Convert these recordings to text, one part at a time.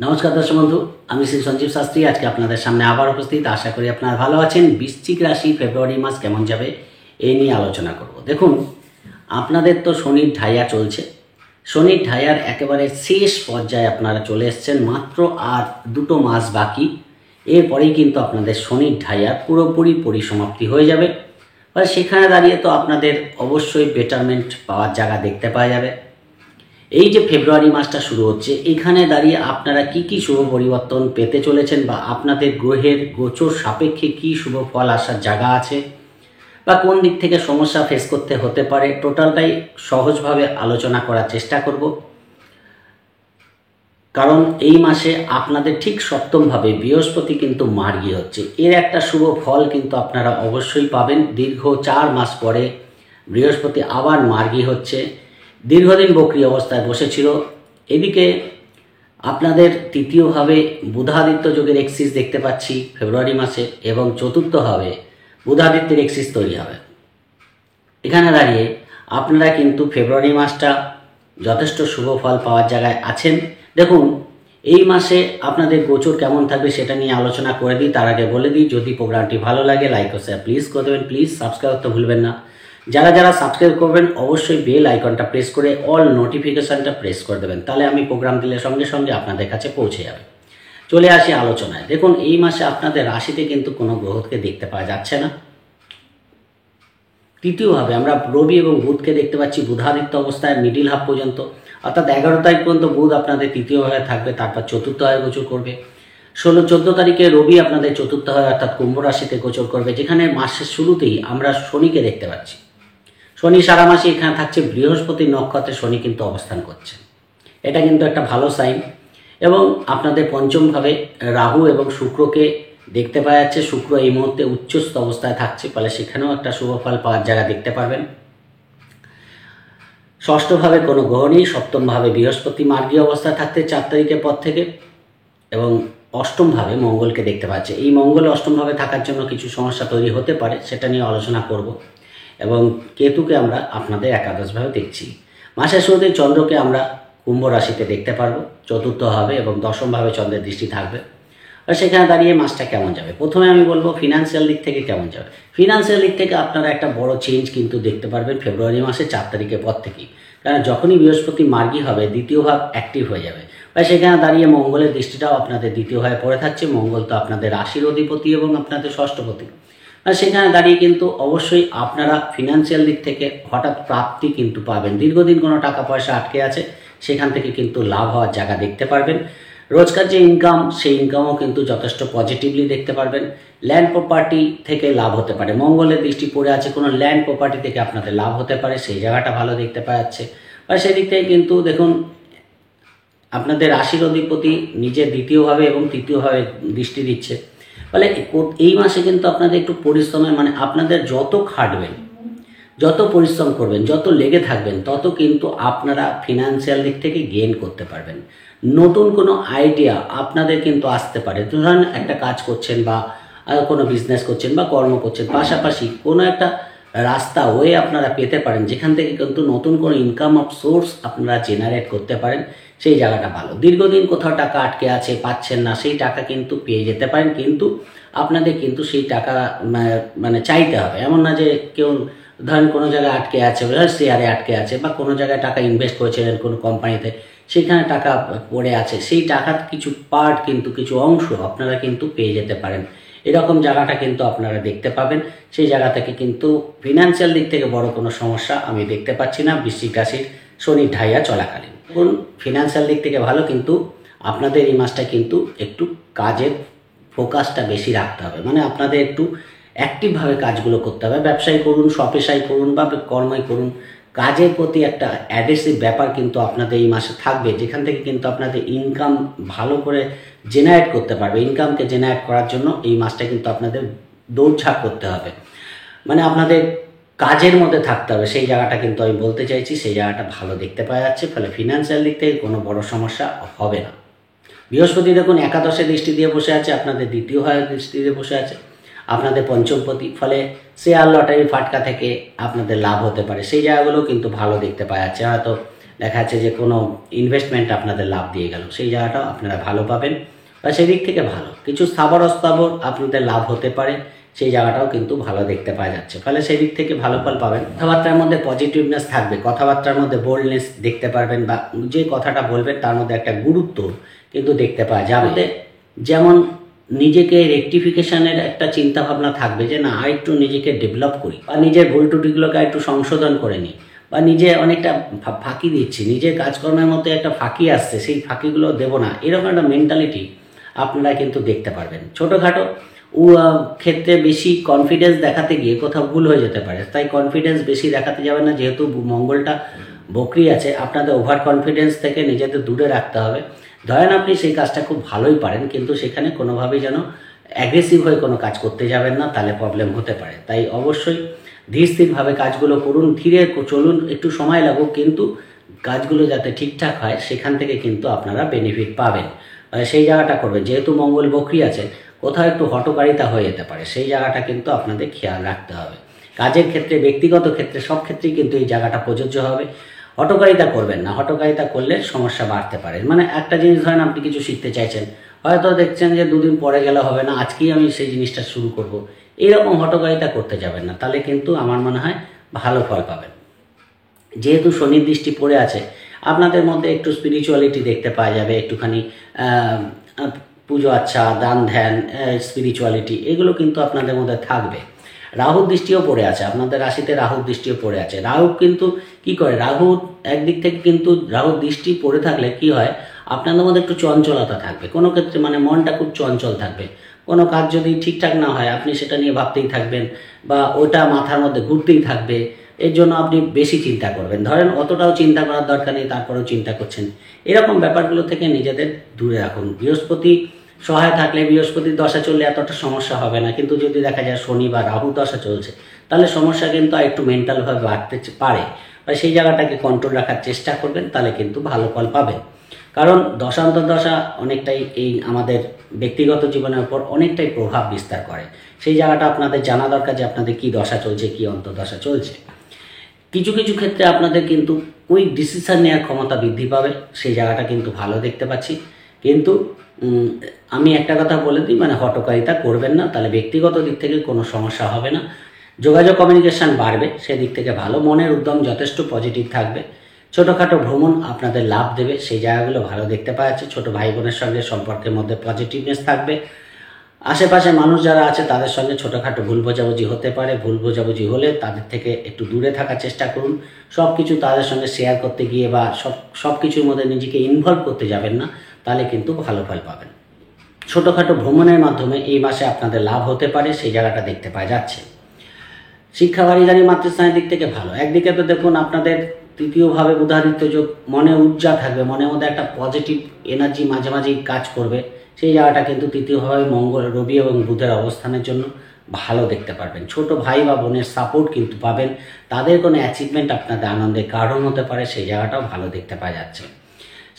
নমস্কার দর্শক বন্ধু, আমি শ্রী সঞ্জীব শাস্ত্রী আজকে আপনাদের সামনে আবার উপস্থিত। আশা করি আপনারা ভালো আছেন। বৃশ্চিক রাশি ফেব্রুয়ারি মাস কেমন যাবে এই নিয়ে আলোচনা করব। দেখুন, আপনাদের তো শনির ঢাইয়া চলছে। শনির ঢাইয়ার একেবারে শেষ পর্যায়ে আপনারা চলে এসছেন। মাত্র আর 2 মাস বাকি। এরপরেই কিন্তু আপনাদের শনির ঢাইয়ার পুরোপুরি পরিসমাপ্তি হয়ে যাবে। সেখানে দাঁড়িয়ে তো আপনাদের অবশ্যই বেটারমেন্ট পাওয়ার জায়গা দেখতে পাওয়া যাবে। এই যে ফেব্রুয়ারি মাসটা শুরু হচ্ছে, এখানে দাঁড়িয়ে আপনারা কি কি শুভ পরিবর্তন পেতে চলেছেন বা আপনাদের গ্রহের গোচর সাপেক্ষে কি শুভ ফল আসার জায়গা আছে বা কোন দিক থেকে সমস্যা ফেস করতে হতে পারে, টোটালটাই সহজভাবে আলোচনা করার চেষ্টা করব। কারণ এই মাসে আপনাদের ঠিক সপ্তমভাবে বৃহস্পতি কিন্তু মার্গী হচ্ছে। এর একটা শুভ ফল কিন্তু আপনারা অবশ্যই পাবেন। দীর্ঘ 4 মাস পরে বৃহস্পতি আবার মার্গী হচ্ছে। দীর্ঘদিন বক্রী অবস্থায় বসেছিল। এদিকে আপনাদের তৃতীয়ভাবে বুধাদিত্য যোগের এক্সিস দেখতে পাচ্ছি ফেব্রুয়ারি মাসে, এবং চতুর্থভাবে বুধাদিত্যের এক্সিস তৈরি হবে। এখানে দাঁড়িয়ে আপনারা কিন্তু ফেব্রুয়ারি মাসটা যথেষ্ট শুভ ফল পাওয়ার জায়গায় আছেন। দেখুন, এই মাসে আপনাদের গোচর কেমন থাকবে সেটা নিয়ে আলোচনা করে দিই। তার আগে বলে দিই, যদি প্রোগ্রামটি ভালো লাগে লাইক ও শেয়ার প্লিজ করে দেবেন। প্লিজ সাবস্ক্রাইব করতে ভুলবেন না। যারা যারা সাবস্ক্রাইব করবেন অবশ্যই বেল আইকনটা প্রেস করে অল নোটিফিকেশানটা প্রেস করে দেবেন, তাহলে আমি প্রোগ্রাম দিলে সঙ্গে সঙ্গে আপনাদের কাছে পৌঁছে যাবে। চলে আসি আলোচনায়। দেখুন, এই মাসে আপনাদের রাশিতে কিন্তু কোনো গ্রহকে দেখতে পাওয়া যাচ্ছে না। তৃতীয়ভাবে আমরা রবি এবং বুধকে দেখতে পাচ্ছি বুধাদিত্য অবস্থায় মিডিল হাফ পর্যন্ত, অর্থাৎ 11 তারিখ পর্যন্ত বুধ আপনাদের তৃতীয়ভাবে থাকবে, তারপর চতুর্থভাবে গোচর করবে। 16-14 তারিখে রবি আপনাদের চতুর্থভাবে অর্থাৎ কুম্ভ রাশিতে গোচর করবে, যেখানে মাসের শুরুতেই আমরা শনিকে দেখতে পাচ্ছি। শনি সারা মাসে এখানে থাকছে। বৃহস্পতির নক্ষত্রে শনি কিন্তু অবস্থান করছে, এটা কিন্তু একটা ভালো সাইন। এবং আপনাদের পঞ্চমভাবে রাহু এবং শুক্রকে দেখতে পাওয়া যাচ্ছে। শুক্র এই মুহূর্তে উচ্চস্থ অবস্থায় থাকছে, ফলে সেখানেও একটা শুভ ফল পাওয়ার জায়গা দেখতে পারবেন। ষষ্ঠভাবে কোনো গ্রহ নেই। সপ্তমভাবে বৃহস্পতি মার্গী অবস্থায় থাকতে 4 তারিখের পর থেকে, এবং অষ্টমভাবে মঙ্গলকে দেখতে পাচ্ছে। এই মঙ্গল অষ্টমভাবে থাকার জন্য কিছু সমস্যা তৈরি হতে পারে, সেটা নিয়ে আলোচনা করব। এবং কেতুকে আমরা আপনাদের একাদশভাবে দেখছি। মাসের শুরুতেই চন্দ্রকে আমরা কুম্ভ রাশিতে দেখতে পারবো চতুর্থভাবে, এবং দশমভাবে চন্দ্রের দৃষ্টি থাকবে। আর সেখানে দাঁড়িয়ে মাসটা কেমন যাবে, প্রথমে আমি বলবো ফিনান্সিয়াল দিক থেকে কেমন যাবে। ফিনান্সিয়াল দিক থেকে আপনারা একটা বড় চেঞ্জ কিন্তু দেখতে পারবেন ফেব্রুয়ারি মাসে 4 তারিখের পর থেকেই। কারণ যখনই বৃহস্পতি মার্গী হবে দ্বিতীয় ভাব অ্যাক্টিভ হয়ে যাবে। বা সেখানে দাঁড়িয়ে মঙ্গলের দৃষ্টিটাও আপনাদের দ্বিতীয় ভাবে পড়ে থাকছে। মঙ্গল তো আপনাদের রাশির অধিপতি এবং আপনাদের ষষ্ঠপতি। আর সেখানে দাঁড়িয়ে কিন্তু অবশ্যই আপনারা ফিনান্সিয়াল দিক থেকে হঠাৎ প্রাপ্তি কিন্তু পাবেন। দীর্ঘদিন কোনো টাকা পয়সা আটকে আছে, সেখান থেকে কিন্তু লাভ হওয়ার জায়গা দেখতে পারবেন। রোজকার যে ইনকাম, সেই ইনকামও কিন্তু যথেষ্ট পজিটিভলি দেখতে পারবেন। ল্যান্ড প্রপার্টি থেকে লাভ হতে পারে। মঙ্গলের দৃষ্টি পড়ে আছে, কোনো ল্যান্ড প্রপার্টি থেকে আপনাদের লাভ হতে পারে, সেই জায়গাটা ভালো দেখতে পাওয়া যাচ্ছে। আর সেদিক থেকে কিন্তু দেখুন, আপনাদের রাশির অধিপতি নিজের দ্বিতীয়ভাবে এবং তৃতীয়ভাবে দৃষ্টি দিচ্ছে। ফলে এই মাসে কিন্তু আপনাদের একটু পরিশ্রমের, মানে আপনাদের যত খাটবেন, যত পরিশ্রম করবেন, যত লেগে থাকবেন, তত কিন্তু আপনারা ফিনান্সিয়াল দিক থেকে গেইন করতে পারবেন। নতুন কোনো আইডিয়া আপনাদের কিন্তু আসতে পারে। ধরুন একটা কাজ করছেন বা কোনো বিজনেস করছেন বা কর্ম করছেন, পাশাপাশি কোনো একটা রাস্তা ওয়ে আপনারা পেতে পারেন, যেখান থেকে কিন্তু নতুন কোনো ইনকাম অফ সোর্স আপনারা জেনারেট করতে পারেন। সেই জায়গাটা ভালো। দীর্ঘদিন কোথাও টাকা আটকে আছে, পাচ্ছেন না, সেই টাকা কিন্তু পেয়ে যেতে পারেন। কিন্তু আপনাদের কিন্তু সেই টাকা মানে চাইতে হবে। এমন না যে কেউ ধরেন কোনো জায়গায় আটকে আছে, শেয়ারে আটকে আছে, বা কোনো জায়গায় টাকা ইনভেস্ট করেছিলেন কোনো কোম্পানিতে, সেখানে টাকা পড়ে আছে, সেই টাকার কিছু পার্ট কিন্তু কিছু অংশ আপনারা কিন্তু পেয়ে যেতে পারেন। এরকম জায়গাটা কিন্তু আপনারা দেখতে পাবেন। সেই জায়গা থেকে কিন্তু ফিনান্সিয়াল দিক থেকে বড় কোনো সমস্যা আমি দেখতে পাচ্ছি না বৃশ্চিক রাশির শনির ঢাইয়া চলাকালীন। এখন ফিনান্সিয়াল দিক থেকে ভালো, কিন্তু আপনাদের এই মাসটা কিন্তু একটু কাজের ফোকাসটা বেশি রাখতে হবে। মানে আপনাদের একটু অ্যাক্টিভভাবে কাজগুলো করতে হবে। ব্যবসায়ী করুন, স্বপেশায় করুন বা কর্মই করুন, কাজের প্রতি একটা অ্যাগ্রেসিভ ব্যাপার কিন্তু আপনাদের এই মাসে থাকবে, যেখান থেকে কিন্তু আপনাদের ইনকাম ভালো করে জেনারেট করতে পারবে। ইনকামকে জেনারেট করার জন্য এই মাসটা কিন্তু আপনাদের দৌড়ঝাঁপ করতে হবে, মানে আপনাদের কাজের মধ্যে থাকতে হবে। সেই জায়গাটা কিন্তু আমি বলতে চাইছি, সেই জায়গাটা ভালো দেখতে পাওয়া যাচ্ছে। ফলে ফিনান্সিয়াল দিক থেকে কোনো বড় সমস্যা হবে না। বৃহস্পতি দেখুন একাদশে দৃষ্টি দিয়ে বসে আছে, আপনাদের দ্বিতীয় ভাবে দৃষ্টি দিয়ে বসে আছে, আপনাদের পঞ্চমপতি। ফলে শেয়ার লটারি ফাটকা থেকে আপনাদের লাভ হতে পারে, সেই জায়গাগুলো কিন্তু ভালো দেখতে পাওয়া যাচ্ছে। হয়তো দেখা যাচ্ছে যে কোনো ইনভেস্টমেন্ট আপনাদের লাভ দিয়ে গেল, সেই জায়গাটাও আপনারা ভালো পাবেন বা সেদিক থেকে ভালো কিছু স্থাবর অস্থাবর আপনাদের লাভ হতে পারে, সেই জায়গাটাও কিন্তু ভালো দেখতে পাওয়া যাচ্ছে। ফলে সেই দিক থেকে ভালো ফল পাবেন। কথাবার্তার মধ্যে পজিটিভনেস থাকবে, কথাবার্তার মধ্যে বোল্ডনেস দেখতে পারবেন বা যে কথাটা বলবেন তার মধ্যে একটা গুরুত্ব কিন্তু দেখতে পাওয়া যাবে। যেমন নিজেকে রেকটিফিকেশনের একটা চিন্তা ভাবনা থাকবে যে না আর একটু নিজেকে ডেভেলপ করি বা নিজের ভুল ত্রুটিগুলোকে একটু সংশোধন করে নিই বা নিজে অনেকটা ফাঁকি দিচ্ছি, নিজের কাজকর্মের মধ্যে একটা ফাঁকি আসছে, সেই ফাঁকিগুলো দেবো না, এরকম একটা মেন্টালিটি আপনারা কিন্তু দেখতে পারবেন। ছোটোখাটো ক্ষেত্রে বেশি কনফিডেন্স দেখাতে গিয়ে কোথাও ভুল হয়ে যেতে পারে, তাই কনফিডেন্স বেশি দেখাতে যাবেন না। যেহেতু মঙ্গলটা বকরি আছে, আপনাদের ওভার কনফিডেন্স থেকে নিজেদের দূরে রাখতে হবে। ধরেন আপনি সেই কাজটা খুব ভালোই পারেন, কিন্তু সেখানে কোনোভাবেই যেন অ্যাগ্রেসিভ হয়ে কোনো কাজ করতে যাবেন না, তাহলে প্রবলেম হতে পারে। তাই অবশ্যই ধীর স্থিরভাবে কাজগুলো করুন, ধীরে চলুন, একটু সময় লাগুক, কিন্তু কাজগুলো যাতে ঠিকঠাক হয় সেখান থেকে কিন্তু আপনারা বেনিফিট পাবেন। সেই জায়গাটা করবেন। যেহেতু মঙ্গল বকরি আছে, কোথাও একটু হটকারিতা হয়ে যেতে পারে, সেই জায়গাটা কিন্তু আপনাদের খেয়াল রাখতে হবে। কাজের ক্ষেত্রে, ব্যক্তিগত ক্ষেত্রে, সব ক্ষেত্রেই কিন্তু এই জায়গাটা প্রযোজ্য হবে। হটকারিতা করবেন না, হটকারিতা করলে সমস্যা বাড়তে পারে। মানে একটা জিনিস ধরেন আপনি কিছু শিখতে চাইছেন, হয়তো দেখছেন যে দুদিন পরে গেলে হবে না, আজকেই আমি সেই জিনিসটা শুরু করব, এইরকম হটকারিতা করতে যাবেন না, তাহলে কিন্তু আমার মনে হয় ভালো ফল পাবেন। যেহেতু শনির দৃষ্টি পড়ে আছে, আপনাদের মধ্যে একটু স্পিরিচুয়ালিটি দেখতে পাওয়া যাবে, একটুখানি পুজো আচ্ছা, দান ধ্যান, স্পিরিচুয়ালিটি, এগুলো কিন্তু আপনাদের মধ্যে থাকবে। রাহুর দৃষ্টিও পড়ে আছে, আপনাদের রাশিতে রাহুর দৃষ্টিও পড়ে আছে। রাহু কিন্তু কি করে, রাহু একদিক থেকে কিন্তু রাহুর দৃষ্টি পড়ে থাকলে কি হয়, আপনাদের মধ্যে একটু চঞ্চলতা থাকবে কোনো ক্ষেত্রে, মানে মনটা খুব চঞ্চল থাকবে। কোনো কাজ যদি ঠিকঠাক না হয় আপনি সেটা নিয়ে ভাবতেই থাকবেন বা ওটা মাথার মধ্যে ঘুরতেই থাকবে, এর জন্য আপনি বেশি চিন্তা করবেন। ধরেন অতটাও চিন্তা করার দরকার নেই, তারপরেও চিন্তা করছেন, এরকম ব্যাপারগুলো থেকে নিজেদের দূরে রাখুন। বৃহস্পতি সহায় থাকলে, বৃহস্পতির দশা চললে এতটা সমস্যা হবে না, কিন্তু যদি দেখা যায় শনি বা রাহু দশা চলছে, তাহলে সমস্যা কিন্তু একটু মেন্টালভাবে বাড়তে পারে, বা সেই জায়গাটাকে কন্ট্রোল রাখার চেষ্টা করবেন, তাহলে কিন্তু ভালো ফল পাবেন। কারণ দশান্তর্দশা অনেকটাই এই আমাদের ব্যক্তিগত জীবনের উপর অনেকটাই প্রভাব বিস্তার করে। সেই জায়গাটা আপনাদের জানা দরকার যে আপনাদের কী দশা চলছে, কী অন্তর্দশা চলছে। কিছু কিছু ক্ষেত্রে আপনাদের কিন্তু কুইক ডিসিশন নেওয়ার ক্ষমতা বৃদ্ধি পাবে, সেই জায়গাটা কিন্তু ভালো দেখতে পাচ্ছি। কিন্তু আমি একটা কথা বলে দিই, মানে হটকারিতা করবেন না, তাহলে ব্যক্তিগত দিক থেকে কোনো সমস্যা হবে না। যোগাযোগ কমিউনিকেশান বাড়বে, সেদিক থেকে ভালো। মনের উদ্যম যথেষ্ট পজিটিভ থাকবে। ছোটোখাটো ভ্রমণ আপনাদের লাভ দেবে, সেই জায়গাগুলো ভালো দেখতে পাওয়া যাচ্ছে। ছোটো ভাই বোনের সঙ্গে সম্পর্কের মধ্যে পজিটিভনেস থাকবে। আশেপাশে মানুষ যারা আছে তাদের সঙ্গে ছোটোখাটো ভুল বোঝাবুঝি হতে পারে, ভুল বোঝাবুঝি হলে তাদের থেকে একটু দূরে থাকার চেষ্টা করুন। সব কিছু তাদের সঙ্গে শেয়ার করতে গিয়ে বা সব কিছুর মধ্যে নিজেকে ইনভলভ করতে যাবেন না, তাহলে কিন্তু ভালো ফল পাবেন। ছোটোখাটো ভ্রমণের মাধ্যমে এই মাসে আপনাদের লাভ হতে পারে, সেই জায়গাটা দেখতে পাওয়া যাচ্ছে। শিক্ষা, বাড়ি, গাড়ি, মাতৃস্থানের দিক থেকে ভালো। একদিকে তো দেখুন আপনাদের তৃতীয়ভাবে বুধাদিত্য যোগ, মনে ঊর্জা থাকবে, মনের মধ্যে একটা পজিটিভ এনার্জি মাঝে মাঝেই কাজ করবে, সেই জায়গাটা কিন্তু তৃতীয়ভাবে মঙ্গল, রবি এবং বুধের অবস্থানের জন্য ভালো দেখতে পারবেন। ছোট ভাই বা বোনের সাপোর্ট কিন্তু পাবেন, তাদের কোনো অ্যাচিভমেন্ট আপনাদের আনন্দের কারণ হতে পারে, সেই জায়গাটাও ভালো দেখতে পাওয়া যাচ্ছে।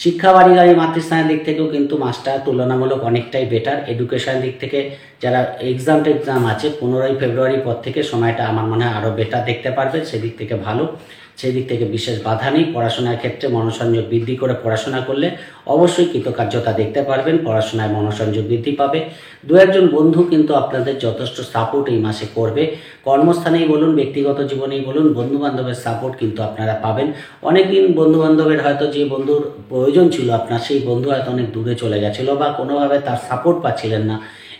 শিক্ষা, বাড়ি, গাড়ি, মাতৃস্থানের দিক থেকেও কিন্তু মাসটা তুলনামূলক অনেকটাই বেটার। এডুকেশনের দিক থেকে যারা এক্সাম আছে 15ই ফেব্রুয়ারি পর থেকে সময়টা আমার মনে হয় আরও বেটার দেখতে পারবেন, সেদিক থেকে ভালো। সেই দিক থেকে বিশেষ বাধা নেই। পড়াশোনার ক্ষেত্রে মনোসংযোগ বৃদ্ধি করে পড়াশোনা করলে অবশ্যই কৃতকার্যতা দেখতে পারবেন, পড়াশোনায় মনোসংযোগ বৃদ্ধি পাবে। দু একজন বন্ধু কিন্তু আপনাদের যথেষ্ট সাপোর্ট এই মাসে করবে। কর্মস্থানেই বলুন, ব্যক্তিগত জীবনেই বলুন, বন্ধুবান্ধবের সাপোর্ট কিন্তু আপনারা পাবেন। অনেকদিন বন্ধুবান্ধবের হয়তো যে বন্ধুর প্রয়োজন ছিল আপনার, সেই বন্ধু হয়তো অনেক দূরে চলে গেছিলো বা কোনোভাবে তার সাপোর্ট পাচ্ছিলেন না,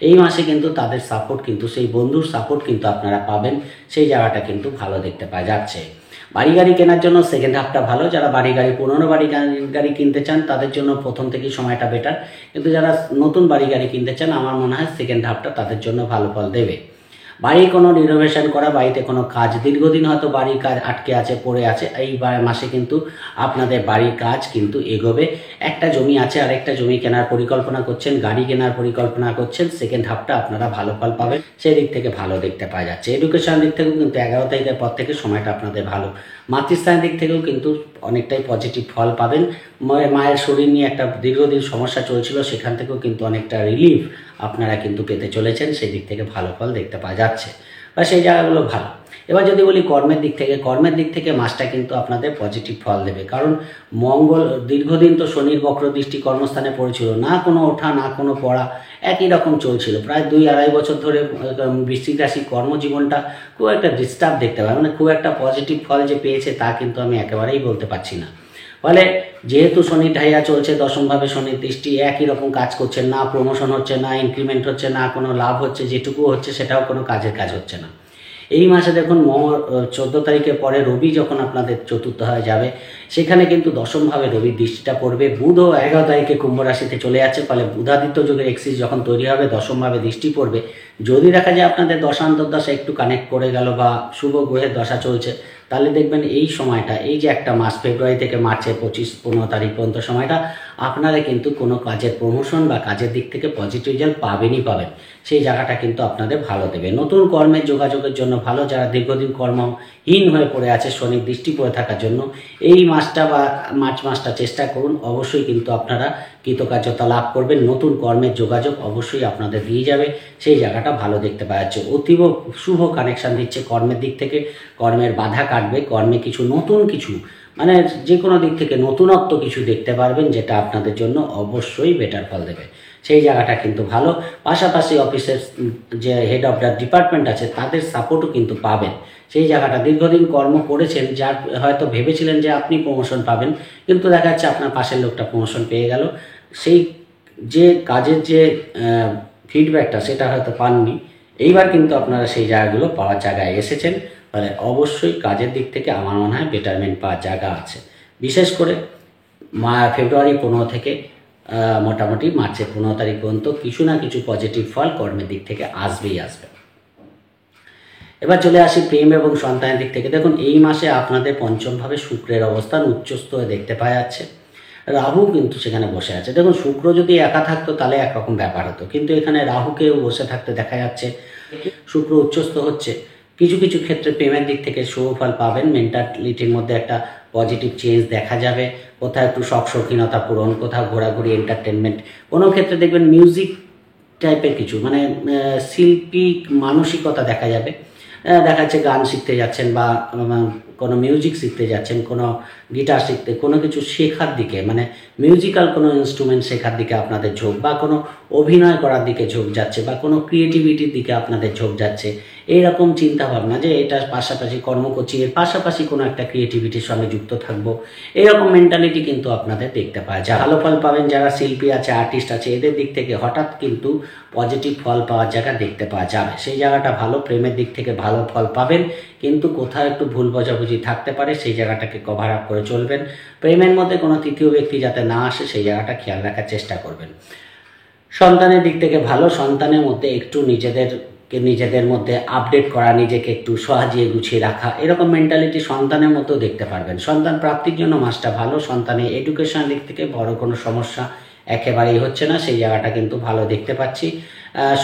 এই মাসে কিন্তু তাদের সাপোর্ট কিন্তু, সেই বন্ধুর সাপোর্ট কিন্তু আপনারা পাবেন, সেই জায়গাটা কিন্তু ভালো দেখতে পাওয়া যাচ্ছে। বাড়ি গাড়ি কেনার জন্য সেকেন্ড হাফটা ভালো। যারা বাড়ি গাড়ি, পুরনো বাড়ি গাড়ি কিনতে চান তাদের জন্য প্রথম থেকেই সময়টা বেটার, কিন্তু যারা নতুন বাড়ি গাড়ি কিনতে চান আমার মনে হয় সেকেন্ড হাফটা তাদের জন্য ভালো ফল দেবে। বাড়ি কোনো রিনোভেশন করা, বাড়িতে কোনো কাজ, দীর্ঘদিন হয়তো বাড়ির কাজ আটকে আছে, পড়ে আছে, এই মাসে কিন্তু আপনাদের বাড়ির কাজ কিন্তু এগোবে। একটা জমি আছে, আরেকটা জমি কেনার পরিকল্পনা করছেন, গাড়ি কেনার পরিকল্পনা করছেন, সেকেন্ড হাফটা আপনারা ভালো ফল পাবেন, সেই দিক থেকে ভালো দেখতে পাওয়া যাচ্ছে। এডুকেশনের দিক থেকেও কিন্তু 11 তারিখের পর থেকে সময়টা আপনাদের ভালো। মাতৃস্থানের দিক থেকেও কিন্তু অনেকটাই পজিটিভ ফল পাবেন। মায়ের শরীর নিয়ে একটা দীর্ঘদিন সমস্যা চলছিল, সেখান থেকেও কিন্তু অনেকটা রিলিফ আপনারা কিন্তু পেতে চলেছেন, সেই দিক থেকে ভালো ফল দেখতে পাওয়া যাচ্ছে, বা সেই জায়গাগুলো ভালো। এবার যদি বলি কর্মের দিক থেকে মাসটা কিন্তু আপনাদের পজিটিভ ফল দেবে, কারণ মঙ্গল দীর্ঘদিন তো শনির বক্র দৃষ্টি কর্মস্থানে পড়েছিল, না কোনো ওঠা না কোনো পড়া, একই রকম চলছিল প্রায় 2-2.5 বছর ধরে। বৃশ্চিক রাশি কর্মজীবনটা খুব একটা ডিস্টার্ব দেখতে পায়, মানে খুব একটা পজিটিভ ফল যে পেয়েছে তা কিন্তু আমি একেবারেই বলতে পারছি না। ফলে যেহেতু শনি ঢাইয়া চলছে, দশমভাবে শনির দৃষ্টি, একই রকম কাজ করছে, না প্রমোশন হচ্ছে, না ইনক্রিমেন্ট হচ্ছে, না কোনো লাভ হচ্ছে, যেটুকু হচ্ছে সেটাও কোনো কাজের কাজ হচ্ছে না। এই মাসে দেখুন 14 তারিখের পরে রবি যখন আপনাদের চতুর্থ হয়ে যাবে, সেখানে কিন্তু দশমভাবে রবির দৃষ্টিটা পড়বে। বুধও 11 তারিখে কুম্ভ রাশিতে চলে যাচ্ছে, ফলে বুধাদিত্য যোগের এক্সিস যখন তৈরি হবে দশমভাবে দৃষ্টি পড়বে। যদি দেখা যায় আপনাদের দশান্তর্দশা একটু কানেক্ট করে গেল বা শুভ গ্রহের দশা চলছে, তাহলে দেখবেন এই সময়টা, এই যে একটা মাস ফেব্রুয়ারি থেকে মার্চের 25-15 তারিখ পর্যন্ত সময়টা আপনারা কিন্তু কোনো কাজের প্রমোশন বা কাজের দিক থেকে পজিটিভ রেজাল্ট পাবেনই পাবেন। সেই জায়গাটা কিন্তু আপনাদের ভালো দেবে। নতুন কর্মের যোগাযোগের জন্য ভালো, যারা দীর্ঘদিন কর্মহীন হয়ে পড়ে আছে শনির দৃষ্টি পড়ে থাকার জন্য, এই মাসটা বা মার্চ মাসটা চেষ্টা করুন, অবশ্যই কিন্তু আপনারা কৃতকার্যতা লাভ করবেন। নতুন কর্মের যোগাযোগ অবশ্যই আপনাদের দিয়ে যাবে, সেই জায়গাটা ভালো দেখতে পাওয়া যাচ্ছে। অতীব শুভ কানেকশান দিচ্ছে কর্মের দিক থেকে, কর্মের বাধা কাটবে, কর্মে কিছু নতুন কিছু মানে যে কোনো দিক থেকে নতুনত্ব কিছু দেখতে পারবেন, যেটা আপনাদের জন্য অবশ্যই বেটার ফল দেবে, সেই জায়গাটা কিন্তু ভালো। পাশাপাশি অফিসের যে হেড অফ দ্য ডিপার্টমেন্ট আছে তাদের সাপোর্টও কিন্তু পাবেন, সেই জায়গাটা দীর্ঘদিন কর্ম করেছেন, যার হয়তো ভেবেছিলেন যে আপনি প্রমোশন পাবেন, কিন্তু দেখা যাচ্ছে আপনার পাশের লোকটা প্রমোশন পেয়ে গেল, সেই যে কাজের যে ফিডব্যাকটা সেটা হয়তো পাননি। এইবার কিন্তু আপনারা সেই জায়গাগুলো পাওয়ার জায়গায় এসেছেন, ফলে অবশ্যই কাজের দিক থেকে আমার মনে হয় বেটারমেন্ট পাওয়ার জায়গা আছে। বিশেষ করে ফেব্রুয়ারি 15 থেকে মোটামুটি মার্চের 15 তারিখ পর্যন্ত কিছু না কিছু পজিটিভ ফল কর্মের দিক থেকে আসবেই আসবে। এবার চলে আসি প্রেম এবং সন্তানের দিক থেকে। দেখুন এই মাসে আপনাদের পঞ্চমভাবে শুক্রের অবস্থান উচ্চস্থ হয়ে দেখতে পাওয়া যাচ্ছে, রাহু কিন্তু সেখানে বসে আছে। দেখুন শুক্র যদি একা থাকতো তাহলে একরকম ব্যাপার হতো, কিন্তু এখানে রাহুকেও বসে থাকতে দেখা যাচ্ছে। শুক্র উচ্চস্থ হচ্ছে, কিছু কিছু ক্ষেত্রে প্রেমের দিক থেকে শুভ ফল পাবেন, মেন্টালিটির মধ্যে একটা পজিটিভ চেঞ্জ দেখা যাবে, কোথাও একটু শখ শৌখিনতা পূরণ, কোথাও ঘোরাঘুরি, এন্টারটেনমেন্ট, কোনো ক্ষেত্রে দেখবেন মিউজিক টাইপের কিছু মানে শিল্পী মানসিকতা দেখা যাবে। দেখা যাচ্ছে গান শিখতে যাচ্ছেন বা কোনো মিউজিক শিখতে যাচ্ছেন, কোনো গিটার শিখতে, কোনো কিছু শেখার দিকে, মানে মিউজিক্যাল কোনো ইনস্ট্রুমেন্ট শেখার দিকে আপনাদের ঝোঁক, বা কোনো অভিনয় করার দিকে ঝোঁক যাচ্ছে, বা কোনো ক্রিয়েটিভিটির দিকে আপনাদের ঝোঁক যাচ্ছে, এইরকম চিন্তাভাবনা যে এটার পাশাপাশি কর্ম করছি, এর পাশাপাশি কোনো একটা ক্রিয়েটিভিটির সঙ্গে যুক্ত থাকবো, এইরকম মেন্টালিটি কিন্তু আপনাদের দেখতে পাওয়া যায়। ভালো ফল পাবেন যারা শিল্পী আছে, আর্টিস্ট আছে, এদের দিক থেকে হঠাৎ কিন্তু পজিটিভ ফল পাওয়ার জায়গা দেখতে পাওয়া যাবে, সেই জায়গাটা ভালো। প্রেমের দিক থেকে ভালো ফল পাবেন, কিন্তু কোথাও একটু ভুল বোঝাবুঝি থাকতে পারে, সেই জায়গাটাকে কভার আপ করে চলবেন। প্রেমের মধ্যে কোনো তৃতীয় ব্যক্তি যাতে না আসে সেই জায়গাটা খেয়াল রাখার চেষ্টা করবেন। সন্তানের দিক থেকে ভালো, সন্তানের মধ্যে একটু নিজেদের মধ্যে আপডেট করা, নিজেকে একটু সাজিয়ে গুছিয়ে রাখা, এরকম মেন্টালিটি সন্তানের মতো দেখতে পারবেন। সন্তান প্রাপ্তির জন্য মাসটা ভালো, সন্তানের এডুকেশন দিক থেকে বড় কোনো সমস্যা একেবারেই হচ্ছে না, সেই জায়গাটা কিন্তু ভালো দেখতে পাচ্ছি।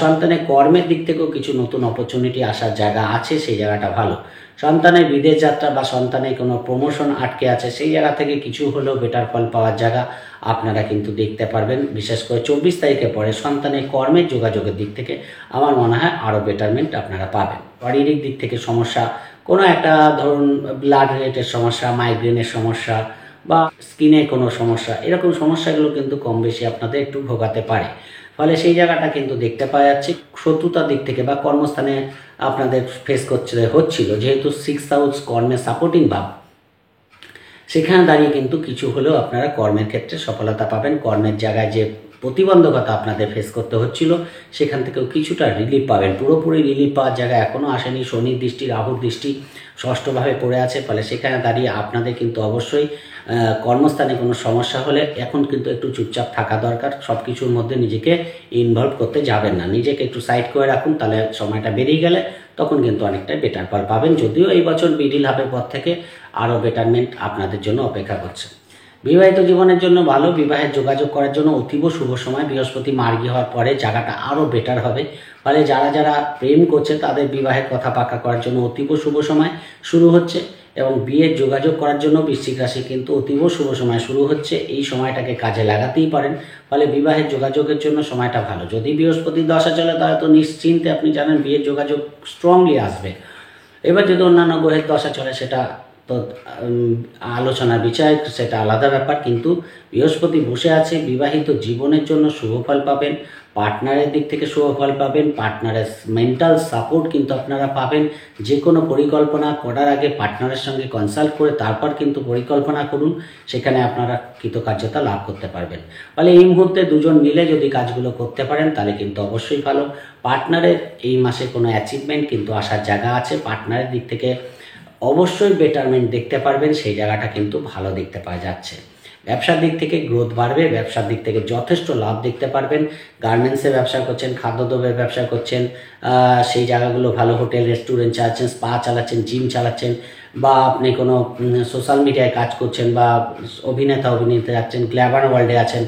সন্তানের কর্মের দিক থেকেও কিছু নতুন অপরচুনিটি আসার জায়গা আছে, সেই জায়গাটা ভালো। সন্তানের বিদেশ যাত্রা বা সন্তানের কোনো প্রমোশন আটকে আছে, সেই জায়গা থেকে কিছু হলেও বেটার ফল পাওয়ার জায়গা আপনারা কিন্তু দেখতে পারবেন। বিশেষ করে 24 তারিখের পরে সন্তানের কর্মের যোগাযোগের দিক থেকে আমার মনে হয় আরও বেটারমেন্ট আপনারা পাবেন। শারীরিক দিক থেকে সমস্যা, কোনো একটা ধরুন ব্লাড রিলেটেড সমস্যা, মাইগ্রেনের সমস্যা বা স্কিনের কোনো সমস্যা, এরকম সমস্যাগুলো কিন্তু কম বেশি আপনাদের একটু ভোগাতে পারে, ফলে সেই জায়গাটা কিন্তু দেখতে পাওয়া যাচ্ছে। শত্রুতার দিক থেকে বা কর্মস্থানে আপনাদের ফেস হচ্ছিল, যেহেতু 6th হাউস কর্মের সাপোর্টিং ভাব, সেখানে দাঁড়িয়ে কিন্তু কিছু হলেও আপনারা কর্মের ক্ষেত্রে সফলতা পাবেন। কর্মের জায়গায় যে প্রতিবন্ধকতা আপনাদের ফেস করতে হচ্ছিল সেখান থেকেও কিছুটা রিলিফ পাবেন। পুরোপুরি রিলিফ পাওয়ার জায়গায় এখনও আসেনি, শনির দৃষ্টি, রাহুর দৃষ্টি ষষ্ঠভাবে পড়ে আছে, ফলে সেখানে দাঁড়িয়ে আপনাদের কিন্তু অবশ্যই কর্মস্থানে কোনো সমস্যা হলে এখন কিন্তু একটু চুপচাপ থাকা দরকার, সব কিছুর মধ্যে নিজেকে ইনভলভ করতে যাবেন না, নিজেকে একটু সাইড করে রাখুন, তাহলে সময়টা বেরিয়ে গেলে তখন কিন্তু অনেকটাই বেটার ফল পাবেন। যদিও এই বছর মিডিল হাফের পর থেকে আরও বেটারমেন্ট আপনাদের জন্য অপেক্ষা করছে। বিবাহিত জীবনের জন্য ভালো, বিবাহের যোগাযোগ করার জন্য অতীব শুভ সময়। বৃহস্পতি মার্গী হওয়ার পরে জায়গাটা আরও বেটার হবে, ফলে যারা যারা প্রেম করছে তাদের বিবাহের কথা পাকা করার জন্য অতীব শুভ সময় শুরু হচ্ছে, এবং বিয়ের যোগাযোগ করার জন্য বৃশ্চিক রাশি কিন্তু অতীব শুভ সময় শুরু হচ্ছে। এই সময়টাকে কাজে লাগাতেই পারেন, ফলে বিবাহের যোগাযোগের জন্য সময়টা ভালো। যদি বৃহস্পতির দশা চলে তাহলে তো নিশ্চিন্তে আপনি জানেন বিয়ের যোগাযোগ স্ট্রংলি আসবে। এবার যদি অন্যান্য গ্রহের দশা চলে সেটা তো আলোচনার বিষয়, সেটা আলাদা ব্যাপার। কিন্তু বৃহস্পতি বসে আছে, বিবাহিত জীবনের জন্য শুভফল পাবেন, পার্টনারের দিক থেকে শুভফল পাবেন, পার্টনারের মেন্টাল সাপোর্ট কিন্তু আপনারা পাবেন। যে কোনো পরিকল্পনা করার আগে পার্টনারের সঙ্গে কনসাল্ট করে তারপর কিন্তু পরিকল্পনা করুন, সেখানে আপনারা কৃতকার্যতা লাভ করতে পারবেন। ফলে এই মুহূর্তে দুজন মিলে যদি কাজগুলো করতে পারেন তাহলে কিন্তু অবশ্যই ভালো। পার্টনারের এই মাসে কোনো অ্যাচিভমেন্ট কিন্তু আসার জায়গা আছে, পার্টনারের দিক থেকে অবশ্যই বেটারমেন্ট দেখতে পারবেন, সেই জায়গাটা কিন্তু ভালো দেখতে পাওয়া যাচ্ছে। ব্যবসার দিক থেকে গ্রোথ বাড়বে, ব্যবসার দিক থেকে যথেষ্ট লাভ দেখতে পারবেন। গার্মেন্টসে ব্যবসা করছেন, খাদ্যদ্রব্যের ব্যবসা করছেন, সেই জায়গাগুলো ভালো, হোটেল রেস্টুরেন্ট চালাচ্ছেন, স্পা চালাচ্ছেন, জিম চালাচ্ছেন, বা আপনি কোনো সোশ্যাল মিডিয়ায় কাজ করছেন, বা অভিনেতা যাচ্ছেন, গ্ল্যামার ওয়ার্ল্ডে আছেন,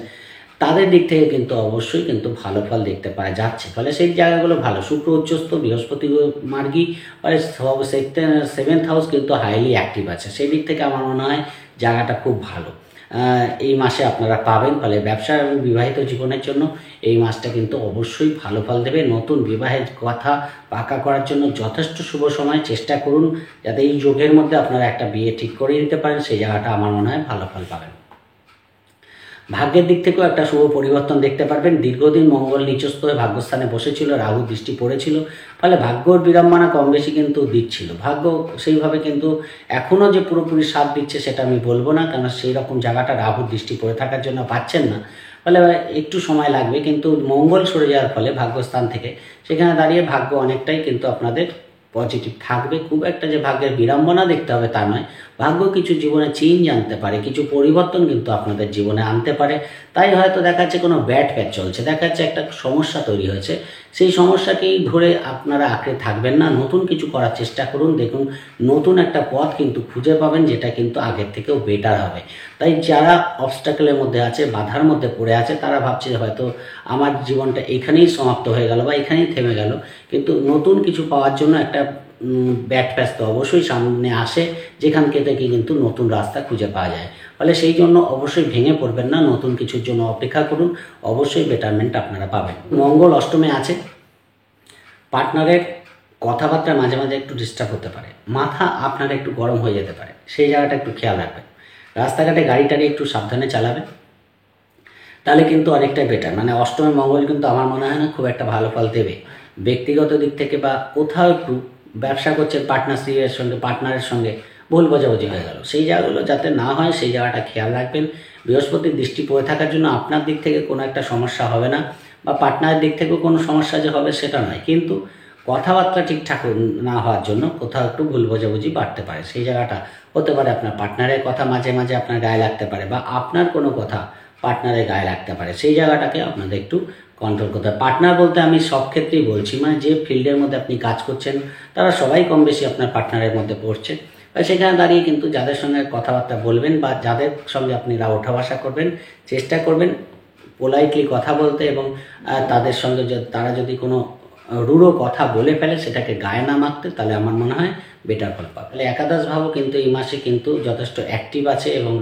তাদের দিক থেকে কিন্তু অবশ্যই কিন্তু ভালো ফল দেখতে পাওয়া যাচ্ছে। ফলে সেই জায়গাগুলো ভালো। শুক্র উচ্চস্থ, বৃহস্পতি মার্গী, ফলে 7th হাউস কিন্তু হাইলি অ্যাক্টিভ আছে, সেই দিক থেকে আমার মনে হয় জায়গাটা খুব ভালো এই মাসে আপনারা পাবেন। ফলে ব্যবসা এবং বিবাহিত জীবনের জন্য এই মাসটা কিন্তু অবশ্যই ভালো ফল দেবে। নতুন বিবাহের কথা পাকা করার জন্য যথেষ্ট শুভ সময়, চেষ্টা করুন যাতে এই যোগের মধ্যে আপনারা একটা বিয়ে ঠিক করে নিতে পারেন, সেই জায়গাটা আমার মনে হয় ভালো ফল পাবেন। ভাগ্যের দিক থেকেও একটা শুভ পরিবর্তন দেখতে পারবেন। দীর্ঘদিন মঙ্গল নিচস্থ হয়ে ভাগ্যস্থানে বসেছিল, রাহু দৃষ্টি পড়েছিল, ফলে ভাগ্যর বিড়ম্বনা কম বেশি কিন্তু দিচ্ছিল। ভাগ্য সেইভাবে কিন্তু এখনও যে পুরোপুরি সাথ দিচ্ছে সেটা আমি বলবো না, কারণ সেই রকম জায়গাটা রাহু দৃষ্টি পড়ে থাকার জন্য পাচ্ছেন না, ফলে একটু সময় লাগবে। কিন্তু মঙ্গল সরে যাওয়ার ফলে ভাগ্যস্থান থেকে সেখানে দাঁড়িয়ে ভাগ্য অনেকটাই কিন্তু আপনাদের পজিটিভ থাকবে। খুব একটা যে ভাগ্যের বিড়ম্বনা দেখতে হবে তা নয়, ভাগ্য কিছু জীবনে চেঞ্জ আনতে পারে, কিছু পরিবর্তন কিন্তু আপনাদের জীবনে আনতে পারে। তাই হয়তো দেখা যাচ্ছে কোনো ব্যাড প্যাচ চলছে, দেখা যাচ্ছে একটা সমস্যা তৈরি হয়েছে, সেই সমস্যাকেই ধরে আপনারা আঁকড়ে থাকবেন না, নতুন কিছু করার চেষ্টা করুন। দেখুন নতুন একটা পথ কিন্তু খুঁজে পাবেন, যেটা কিন্তু আগের থেকেও বেটার হবে। তাই যারা অবস্টাকেলের মধ্যে আছে, বাধার মধ্যে পড়ে আছে, তারা ভাবছে হয়তো আমার জীবনটা এখানেই সমাপ্ত হয়ে গেল বা এখানেই থেমে গেল, কিন্তু নতুন কিছু পাওয়ার জন্য একটা ব্যাট প্যাচ তো অবশ্যই সামনে আসে, যেখান থেকে কিন্তু নতুন রাস্তা খুঁজে পাওয়া যায়। ফলে সেই জন্য অবশ্যই ভেঙে পড়বেন না, নতুন কিছুর জন্য অপেক্ষা করুন, অবশ্যই বেটারমেন্ট আপনারা পাবেন। মঙ্গল অষ্টমে আছে, পার্টনারের কথাবার্তা মাঝে মাঝে একটু ডিস্টার্ব হতে পারে, মাথা আপনার একটু গরম হয়ে যেতে পারে, সেই জায়গাটা একটু খেয়াল রাখবেন। রাস্তাঘাটে গাড়ি টাড়ি একটু সাবধানে চালাবেন, তাহলে কিন্তু অনেকটাই বেটার। মানে অষ্টমে মঙ্গল কিন্তু আমার মনে হয় না খুব একটা ভালো ফল দেবে। ব্যক্তিগত দিক থেকে বা কোথাও একটু ব্যবসা করছেন পার্টনারের সঙ্গে ভুল বোঝাবুঝি হয়ে গেল, সেই জায়গাগুলো যাতে না হয় সেই জায়গাটা খেয়াল রাখবেন। বৃহস্পতির দৃষ্টি পড়ে থাকার জন্য আপনার দিক থেকে কোনো একটা সমস্যা হবে না, বা পার্টনারের দিক থেকেও কোনো সমস্যা যে হবে সেটা নয়, কিন্তু কথাবার্তা ঠিকঠাক না হওয়ার জন্য কোথাও একটু ভুল বোঝাবুঝি বাড়তে পারে। সেই জায়গাটা হতে পারে আপনার পার্টনারের কথা মাঝে মাঝে আপনার গায়ে লাগতে পারে, বা আপনার কোনো কথা পার্টনারের গায়ে লাগতে পারে, সেই জায়গাটাকে আপনাদের একটু কন্ট্রোল করতে হবে। পার্টনার বলতে আমি সব ক্ষেত্রেই বলছি, মানে যে ফিল্ডের মধ্যে আপনি কাজ করছেন তারা সবাই কম বেশি আপনার পার্টনারের মধ্যে পড়ছে। সেখানে দাঁড়িয়ে কিন্তু যাদের সঙ্গে কথাবার্তা বলবেন বা যাদের সঙ্গে আপনারা ওঠা বসা করবেন, চেষ্টা করবেন পোলাইটলি কথা বলতে, এবং তাদের সঙ্গে তারা যদি কোনো রূঢ় কথা বলে ফেলে সেটাকে গায়ে না মাখতে, তাহলে আমার মনে হয় বেটার ফল পাবে। তাহলে একাদশ ভাবও কিন্তু এই মাসে কিন্তু যথেষ্ট অ্যাক্টিভ আছে, এবং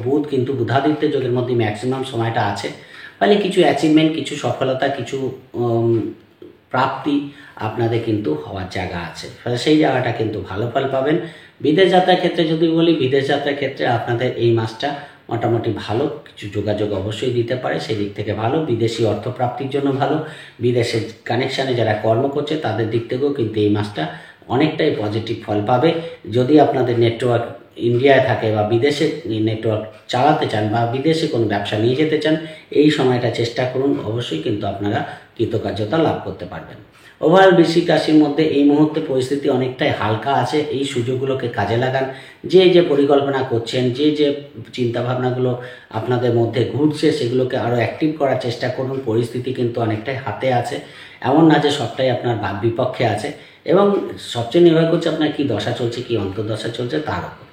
বুধ কিন্তু বুধাদিত্য যোগের মধ্যে ম্যাক্সিমাম সময়টা আছে। ফলে কিছু অ্যাচিভমেন্ট, কিছু সফলতা, কিছু প্রাপ্তি আপনাদের কিন্তু হওয়ার জায়গা আছে, ফলে সেই জায়গাটা কিন্তু ভালো ফল পাবেন। বিদেশ যাত্রার ক্ষেত্রে যদি বলি, বিদেশ যাত্রার ক্ষেত্রে আপনাদের এই মাসটা মোটামুটি ভালো, কিছু যোগাযোগ অবশ্যই দিতে পারে, সেই দিক থেকে ভালো। বিদেশি অর্থপ্রাপ্তির জন্য ভালো, বিদেশের কানেকশানে যারা কর্ম করছে তাদের দিক থেকেও কিন্তু এই মাসটা অনেকটাই পজিটিভ ফল পাবে। যদি আপনাদের নেটওয়ার্ক ইন্ডিয়ায় থাকে বা বিদেশে নেটওয়ার্ক চালাতে চান বা বিদেশে কোনো ব্যবসা নিয়ে যেতে চান, এই সময়টা চেষ্টা করুন, অবশ্যই কিন্তু আপনারা কৃতকার্যতা লাভ করতে পারবেন। ওভারঅল বৃশ্চিক রাশির মধ্যে এই মুহূর্তে পরিস্থিতি অনেকটাই হালকা আছে, এই সুযোগগুলোকে কাজে লাগান। যে পরিকল্পনা করছেন, যে চিন্তাভাবনাগুলো আপনাদের মধ্যে ঘুরছে সেগুলোকে আরও অ্যাক্টিভ করার চেষ্টা করুন। পরিস্থিতি কিন্তু অনেকটাই হাতে আছে, এমন না যে সবটাই আপনার বিপক্ষে আছে, এবং সবচেয়ে নির্ভর করছে আপনার কী দশা চলছে, কী অন্তর্দশা চলছে তার উপর।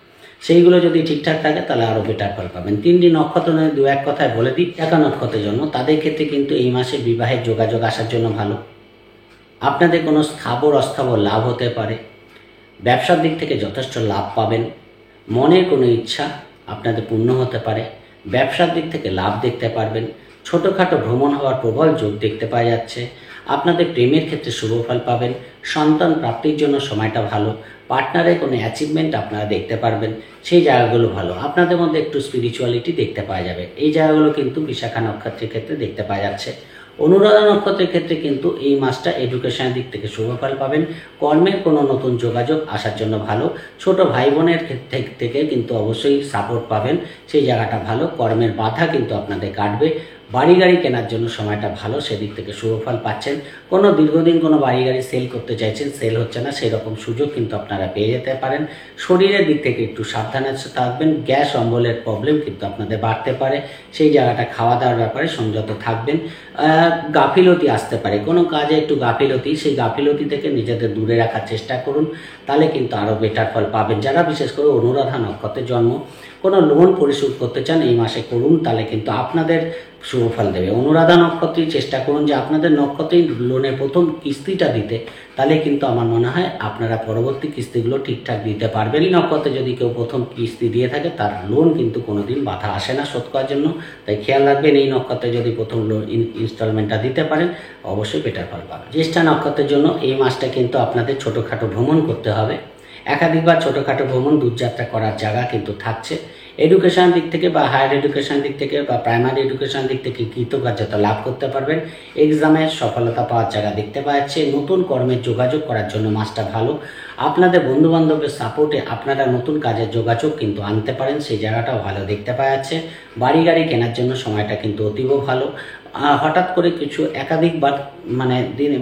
সেইগুলো যদি ঠিকঠাক থাকে তাহলে আরও বেটার ফল পাবেন। 3টি নক্ষত্র নয়, 2-1 কথায় বলে দিই। একা নক্ষত্রের জন্য তাদের ক্ষেত্রে কিন্তু এই মাসে বিবাহের যোগাযোগ আসার জন্য ভালো, আপনাদের কোনো স্থাবর অস্থাবর লাভ হতে পারে, ব্যবসার দিক থেকে যথেষ্ট লাভ পাবেন, মনের কোনো ইচ্ছা আপনাদের পূর্ণ হতে পারে, ব্যবসার দিক থেকে লাভ দেখতে পারবেন, ছোটোখাটো ভ্রমণ হওয়ার প্রবল যোগ দেখতে পাওয়া যাচ্ছে। আপনাদের প্রেমের ক্ষেত্রে শুভ ফল পাবেন, সন্তান প্রাপ্তির জন্য সময়টা ভালো, পার্টনারের কোনো অ্যাচিভমেন্ট আপনারা দেখতে পারবেন, সেই জায়গাগুলো ভালো। আপনাদের মধ্যে একটু স্পিরিচুয়ালিটি দেখতে পাওয়া যাবে, এই জায়গাগুলো কিন্তু বিশাখা নক্ষত্রের ক্ষেত্রে দেখতে পাওয়া যাচ্ছে। অনুরাধা নক্ষত্রের ক্ষেত্রে কিন্তু এই মাসটা এডুকেশনের দিক থেকে শুভ ফল পাবেন, কর্মের কোনো নতুন যোগাযোগ আসার জন্য ভালো, ছোট ভাই বোনের থেকে কিন্তু অবশ্যই সাপোর্ট পাবেন, সেই জায়গাটা ভালো, কর্মের বাধা কিন্তু আপনাদের কাটবে, বাড়ি গাড়ি কেনার জন্য সময়টা ভালো, সেদিক থেকে শুভ ফল পাচ্ছেন। কোনো দীর্ঘদিন কোনো বাড়ি গাড়ি সেল করতে চাইছেন, সেল হচ্ছে না, সেই রকম সুযোগ কিন্তু আপনারা পেয়ে যেতে পারেন। শরীরের দিক থেকে একটু সাবধানে থাকবেন, গ্যাস অম্বলের প্রবলেম কিন্তু আপনাদের বাড়তে পারে, সেই জায়গাটা খাওয়া দাওয়ার ব্যাপারে সংযত থাকবেন। গাফিলতি আসতে পারে, কোনো কাজে একটু গাফিলতি, সেই গাফিলতি থেকে নিজেদের দূরে রাখার চেষ্টা করুন, তাহলে কিন্তু আরও বেটার ফল পাবেন। যারা বিশেষ করে অনুরাধা নক্ষত্রের জন্ম, কোনো লোন পরিশোধ করতে চান এই মাসে করুন, তাহলে কিন্তু আপনাদের শুভ ফল দেবে। অনুরাধা নক্ষত্রেই চেষ্টা করুন যে আপনাদের নক্ষত্রেই লোনের প্রথম কিস্তিটা দিতে, তাহলে কিন্তু আমার মনে হয় আপনারা পরবর্তী কিস্তিগুলো ঠিকঠাক দিতে পারবেন। এই নক্ষত্রে যদি কেউ প্রথম কিস্তি দিয়ে থাকে তার লোন কিন্তু কোনোদিন বাধা আসে না শোধ করার জন্য, তাই খেয়াল রাখবেন এই নক্ষত্রে যদি প্রথম লোন ইনস্টলমেন্টটা দিতে পারেন অবশ্যই বেটার ফল পাবেন। জ্যেষ্ঠা নক্ষত্রের জন্য এই মাসটা কিন্তু আপনাদের ছোটোখাটো ভ্রমণ করতে হবে, একাধিকবার ছোটোখাটো ভ্রমণ দূরযাত্রা করার জায়গা কিন্তু থাকছে। এডুকেশন দিক থেকে বা হায়ার এডুকেশন দিক থেকে বা প্রাইমারি এডুকেশন দিক থেকে কৃতকার্যতা লাভ করতে পারবেন, এক্সামে সফলতা পাওয়ার জায়গা দেখতে পাওয়া যাচ্ছে, নতুন কর্মের যোগাযোগ করার জন্য মাসটা ভালো, আপনাদের বন্ধুবান্ধবের সাপোর্টে আপনারা নতুন কাজের যোগাযোগ কিন্তু আনতে পারেন, সেই জায়গাটাও ভালো দেখতে পাওয়া যাচ্ছে। বাড়ি গাড়ি কেনার জন্য সময়টা কিন্তু অতীব ভালো, হঠাৎ করে কিছু একাধিকবার মানে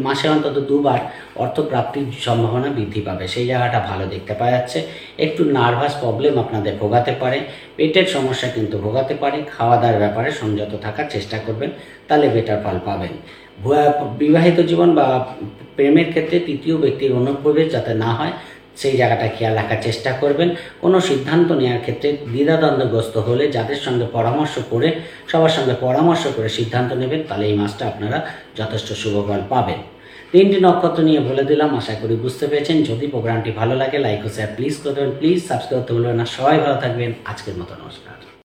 মাসে অন্তত দুবার অর্থপ্রাপ্তির সম্ভাবনা বৃদ্ধি পাবে, সেই জায়গাটা ভালো দেখতে পাওয়া যাচ্ছে। একটু নার্ভাস প্রবলেম আপনাদের ভোগাতে পারে, পেটের সমস্যা কিন্তু ভোগাতে পারে, খাওয়া দাওয়ার ব্যাপারে সংযত থাকার চেষ্টা করবেন, তাহলে বেটার ফল পাবেন। বিবাহিত জীবন বা প্রেমের ক্ষেত্রে তৃতীয় ব্যক্তির অনুপ্রবেশ যাতে না হয় সেই জায়গাটা খেয়াল রাখার চেষ্টা করবেন। কোনো সিদ্ধান্ত নেওয়ার ক্ষেত্রে দ্বিধাদ্বন্দ্বগ্রস্ত হলে যাদের সঙ্গে পরামর্শ করে সবার সঙ্গে পরামর্শ করে সিদ্ধান্ত নেবেন, তাহলে এই মাসটা আপনারা যথেষ্ট শুভ ফল পাবেন। 3টি নক্ষত্র নিয়ে বলে দিলাম, আশা করি বুঝতে পেরেছেন। যদি প্রোগ্রামটি ভালো লাগে লাইক ও শেয়ার প্লিজ করবেন, প্লিজ সাবস্ক্রাইব করতে ভুলবেন না। সবাই ভালো থাকবেন, আজকের মতো নমস্কার।